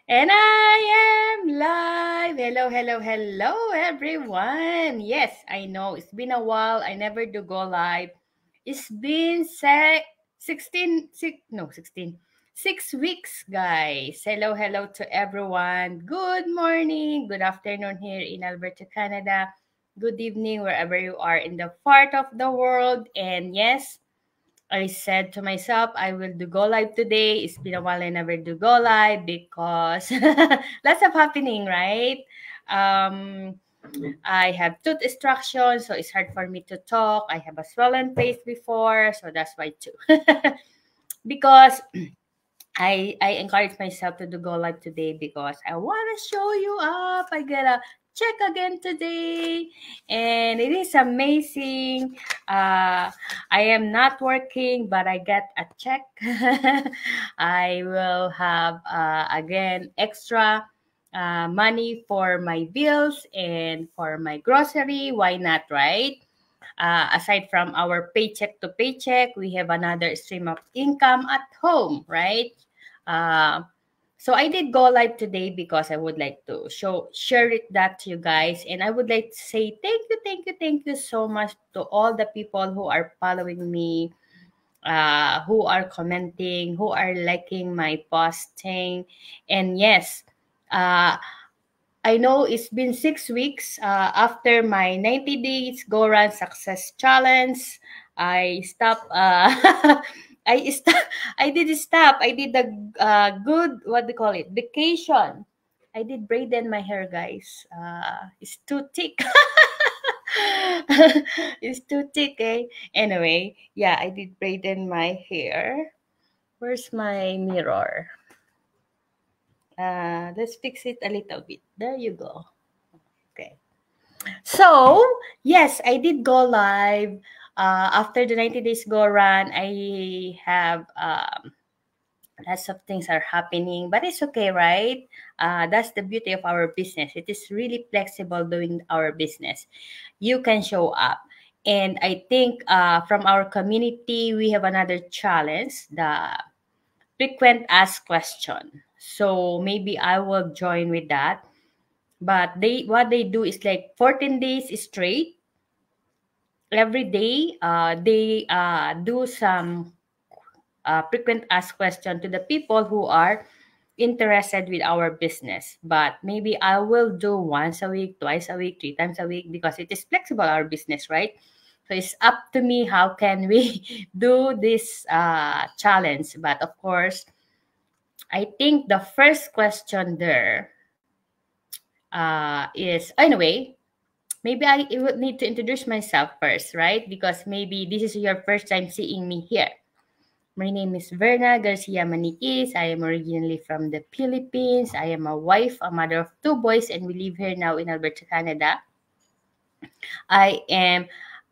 And I am live. Hello, hello, hello, everyone. Yes, I know it's been a while. I never do go live. It's been 6 weeks, guys. Hello, hello to everyone. Good morning, good afternoon here in Alberta, Canada. Good evening, wherever you are in the part of the world. And yes, I said to myself, I will do go live today. It's been a while I never do go live because lots of happening, right? Um, I have tooth extraction, so it's hard for me to talk. I have a swollen face before, so that's why too. Because I encourage myself to do go live today because I want to show you up. I gotta check again today, and it is amazing. I am not working, but I get a check. I will have again extra money for my bills and for my grocery. Why not, right? Aside from our paycheck to paycheck, we have another stream of income at home, right? Uh, so I did go live today because I would like to share that to you guys, and I would like to say thank you so much to all the people who are following me, who are commenting, who are liking my posting, and yes, uh, I know it's been 6 weeks after my 90 days Go Run Success Challenge. I stopped. I stop. I did stop. I did the good. What do you call it? Vacation. I did braiden my hair, guys. It's too thick. It's too thick, eh? Anyway, yeah, I did braiden my hair. Where's my mirror? Let's fix it a little bit. There you go. Okay. So, yes, I did go live. After the 90 days go run, I have lots of things are happening, but it's okay, right? That's the beauty of our business. It is really flexible doing our business. You can show up. And I think from our community, we have another challenge, the frequent asked question. So maybe I will join with that. But what they do is like 14 days straight every day they do some frequent ask question to the people who are interested with our business, but maybe I will do once a week, twice a week, 3 times a week because it is flexible our business, right? So it's up to me how can we do this challenge. But of course, I think the first question there is anyway, maybe I would need to introduce myself first, right? Because maybe this is your first time seeing me here. My name is Verna Garcia Maniquis. I am originally from the Philippines. I am a wife, a mother of two boys, and we live here now in Alberta, Canada. I am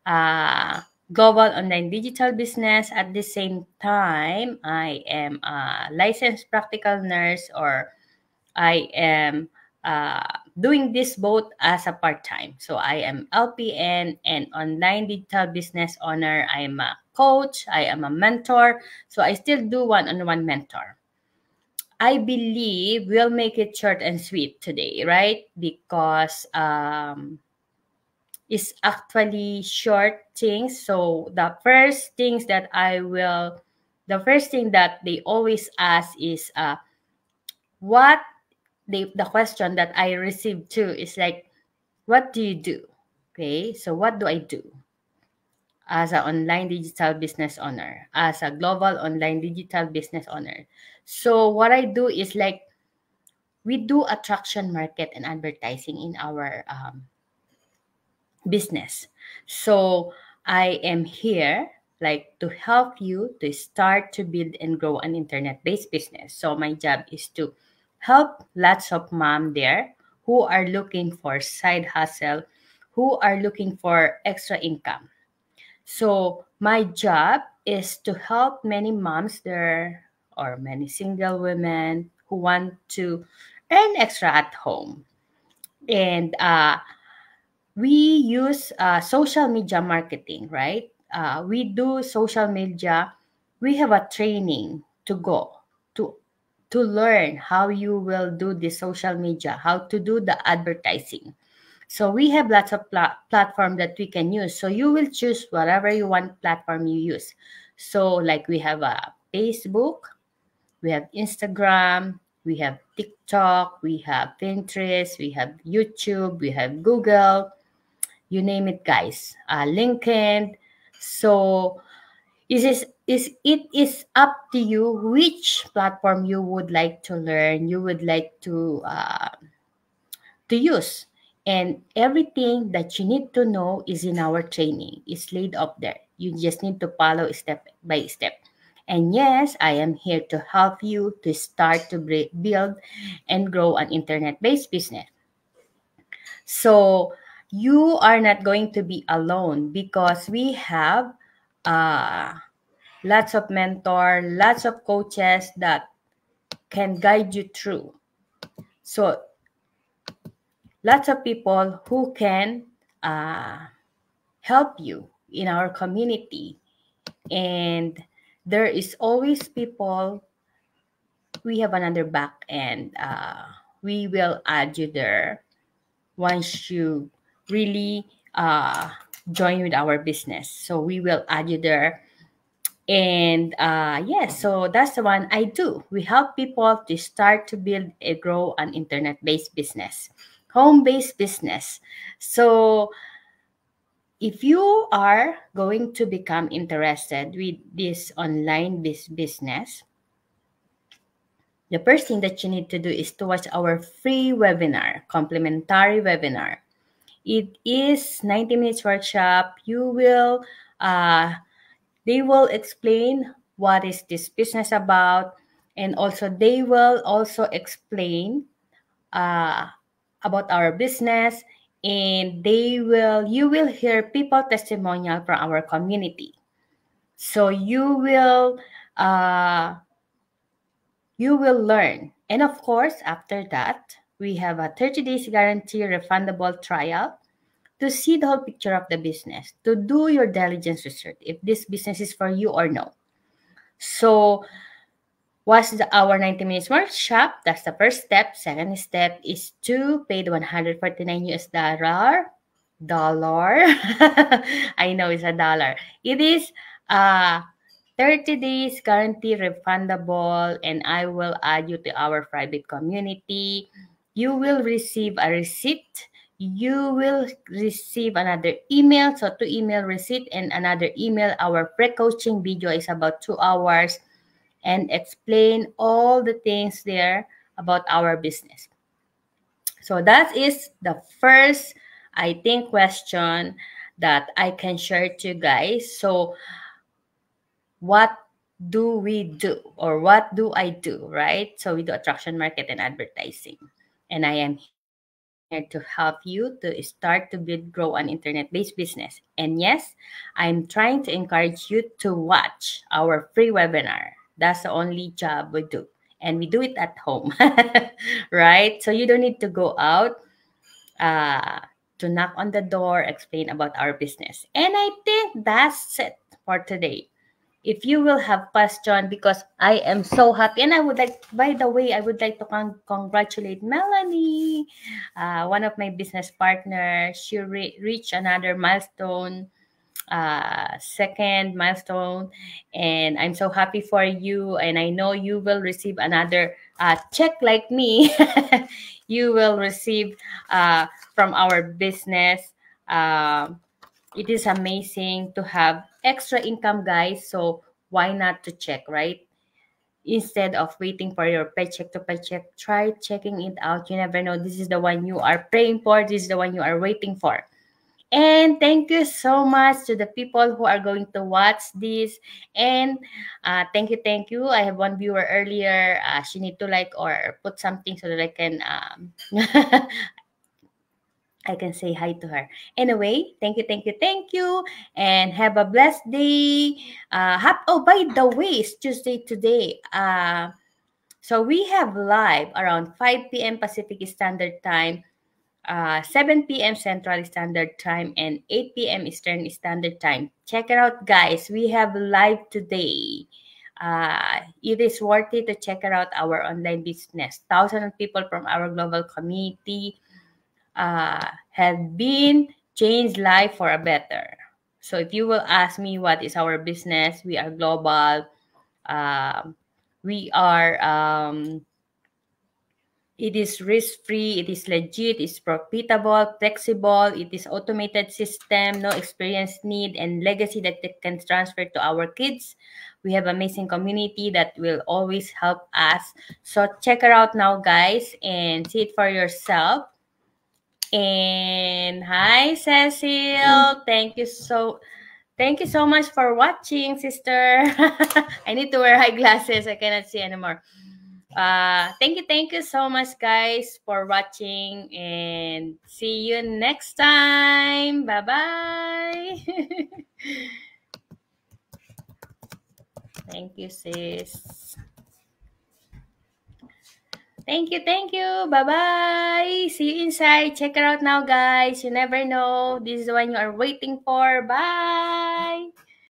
a global online digital business. At the same time, I am a licensed practical nurse, or I am doing this both as a part-time. So I am LPN and online digital business owner. I am a coach. I am a mentor. So I still do one-on-one mentor. I believe we'll make it short and sweet today, right? Because it's actually short things. So the first thing that they always ask is what the question that I received too is like, what do you do? Okay, so what do I do as an online digital business owner, as a global online digital business owner? So what I do is like we do attraction market and advertising in our business. So I am here like to help you to start to build and grow an internet-based business. So my job is to help lots of mom there who are looking for side hustle, who are looking for extra income. So my job is to help many moms there or many single women who want to earn extra at home. And we use social media marketing, right? We do social media. We have a training to go to. to learn how you will do the social media, how to do the advertising. So we have lots of platform that we can use. So you will choose whatever you want platform you use. So like we have a Facebook, we have Instagram, we have TikTok, we have Pinterest, we have YouTube, we have Google, you name it, guys. LinkedIn. So it is up to you which platform you would like to learn, you would like to use. And everything that you need to know is in our training. It's laid up there. You just need to follow step by step. And yes, I am here to help you to start to build and grow an internet-based business. So you are not going to be alone because we have lots of mentor, lots of coaches that can guide you through. So lots of people who can help you in our community. And there is always people, we have another back end. We will add you there once you really join with our business. So we will add you there. And yes, so that's the one I do. We help people to start to build and grow an internet-based business, home-based business. So if you are going to become interested with this online business, the first thing that you need to do is to watch our free webinar, complimentary webinar. It is 90 minutes workshop. They will explain what is this business about, and also they will also explain about our business, and you will hear people testimonial from our community. So you will learn. And of course, after that, we have a 30 days guarantee refundable trial to see the whole picture of the business, to do your diligence research if this business is for you or no. So what's our 90 minutes workshop? That's the first step. Second step is to pay the 149 US dollar. I know it's a dollar. It is 30 days guarantee refundable, and I will add you to our private community. You will receive a receipt. You will receive another email. So 2 email receipt and another email. Our pre-coaching video is about 2 hours and explain all the things there about our business. So that is the first, I think, question that I can share to you guys. So what do we do, or what do I do, right? So we do attraction, market, and advertising. And I am here to help you to start to build, grow an internet-based business. And yes, I'm trying to encourage you to watch our free webinar. That's the only job we do. And we do it at home, right? So you don't need to go out to knock on the door, explain about our business. And I think that's it for today. If you will have question, because I am so happy, and I would like, by the way, I would like to congratulate Melanie, one of my business partners. She reached another milestone, second milestone, and I'm so happy for you, and I know you will receive another check like me. You will receive from our business. It is amazing to have extra income, guys. So why not to check, right? Instead of waiting for your paycheck to paycheck, try checking it out. You never know. This is the one you are praying for. This is the one you are waiting for. And thank you so much to the people who are going to watch this. And thank you. I have one viewer earlier. She need to like or put something so that I can I can say hi to her. Anyway, thank you. And have a blessed day. Oh, by the way, it's Tuesday today. So we have live around 5 p.m. Pacific Standard Time, 7 p.m. Central Standard Time, and 8 p.m. Eastern Standard Time. Check it out, guys. We have live today. It is worth it to check out our online business. Thousands of people from our global community have been changed life for a better. So if you will ask me what is our business, we are global. We are it is risk-free, it is legit, it's profitable, flexible, it is automated system, no experience need, and legacy that they can transfer to our kids. We have amazing community that will always help us. So check her out now, guys, and see it for yourself. And hi, Cecil. Thank you so much for watching, sister. I need to wear high glasses. I cannot see anymore. Thank you so much, guys, for watching, and see you next time. Bye bye. Thank you, sis. Thank you. Bye bye. See you inside. Check it out now, guys. You never know. This is the one you are waiting for. Bye.